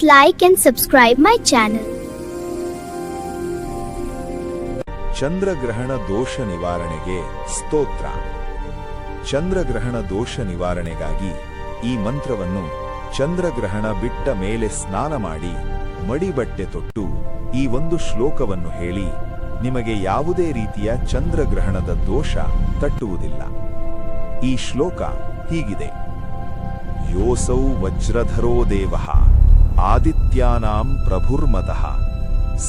like and subscribe my channel. ಚಂದ್ರಗ್ರಹಣ ದೋಷ ನಿವಾರಣೆಗೆ ಸ್ತೋತ್ರ. ಚಂದ್ರಗ್ರಹಣ ದೋಷ ನಿವಾರಣೆಗಾಗಿ ಈ ಮಂತ್ರವನ್ನು ಚಂದ್ರಗ್ರಹಣ ಬಿಟ್ಟ ಮೇಲೆ ಸ್ನಾನ ಮಾಡಿ ಮಡಿಬಟ್ಟೆ ತೊಟ್ಟು ಈ ಒಂದು ಶ್ಲೋಕವನ್ನು ಹೇಳಿ ನಿಮಗೆ ಯಾವುದೇ ರೀತಿಯ ಚಂದ್ರಗ್ರಹಣದ ದೋಷ ತಟ್ಟುವುದಿಲ್ಲ. ಈ ಶ್ಲೋಕ ಹೀಗಿದೆ: ಯೋಸೌ ವಜ್ರಧರೋ ದೇವಃ ಆದಿತ್ಯಾನಾಂ ಪ್ರಭುರ್ಮತಃ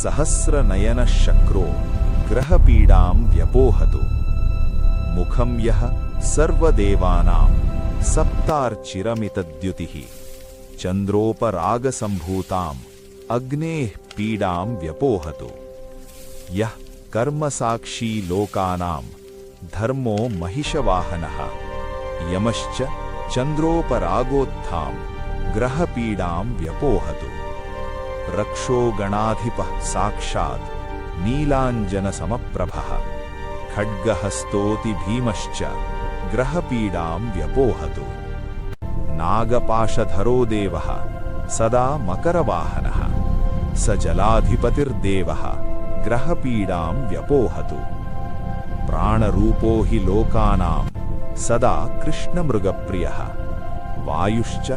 ಸಹಸ್ರನಯನ ಶಕ್ರೋ ಗ್ರಹಪೀಡಾಂ ವ್ಯಪೋಹತು ಮುಖಂ ಯಃ ಸರ್ವದೇವಾನಾಂ ಸಪ್ತಾರ್ಚಿರಮಿತದ್ಯುತಿಃ ಚಂದ್ರೋಪರಾಗಸಂಭೂತಾಂ ಅಗ್ನೇಃ ಪೀಡಾಂ ವ್ಯಪೋಹತು ಯಃ ಕರ್ಮಸಾಕ್ಷೀ ಲೋಕಾನಾಂ ಧರ್ಮೋ ಮಹಿಷವಾಹನಃ ಯಮಶ್ಚ ಚಂದ್ರೋಪರಾಗೋತ್ಥಾಂ ಗ್ರಹಪೀಡಾಂ ವ್ಯಪೋಹತು ರಕ್ಷೋ ಗಣಾಧಿಪಃ ಸಾಕ್ಷಾತ್ ನೀಲಾಂಜನಸಮಪ್ರಭಃ ಖಡ್ಗಹಸ್ತೋತಿ ಭೀಮಶ್ಚ ಗ್ರಹಪೀಡಾಂ ವ್ಯಪೋಹತು ನಾಗಪಾಶಧರೋ ದೇವಃ ಸದಾ ಮಕರವಾಹನಃ ಸ ಜಲಾಧಿಪತಿರ್ದೇವಃ ಗ್ರಹಪೀಡಾಂ ವ್ಯಪೋಹತು ಪ್ರಾಣರೂಪೋ ಹಿ ಲೋಕಾನಾಂ ಸದಾ ಕೃಷ್ಣಮೃಗಪ್ರಿಯಃ ವಾಯುಶ್ಚ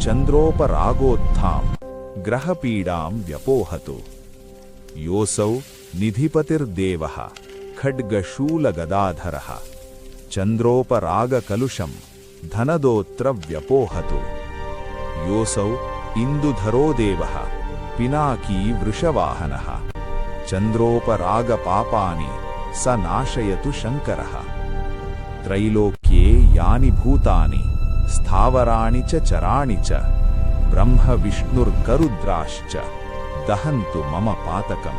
ಚಂದ್ರೋಪರಾಗೋತ್ಥಾಂ ಗ್ರಹಪೀಡಾಂ ವ್ಯಪೋಹತು ಯೋಸೌ ನಿಧಿಪತಿರ್ದೇವಃ ಖಡ್ಗಶೂಲಗದಾಧರಃ ಚಂದ್ರೋಪರಾಗಕಲುಷಂ ಧನದೋತ್ರ ವ್ಯಪೋಹತು ಯೋಸೌ ಇಂದುಧರೋ ದೇವಃ ಪಿನಾಕೀ ವೃಷವಾಹನಃ ಚಂದ್ರೋಪರಾಗಪಾಪಾನಿ ಸ ನಾಶಯತು ಶಂಕರಃ ತ್ರೈಲೋಕ್ಯೇ ಯಾನಿ ಭೂತಾನಿ ಸ್ಥಾವರಾಣಿ ಚ ಚರಾಣಿ ಚ ಬ್ರಹ್ಮ ವಿಷ್ಣುರ್ಗರುದ್ರಾಶ್ಚ ದಹಂತು ಮಮ ಪಾತಕಂ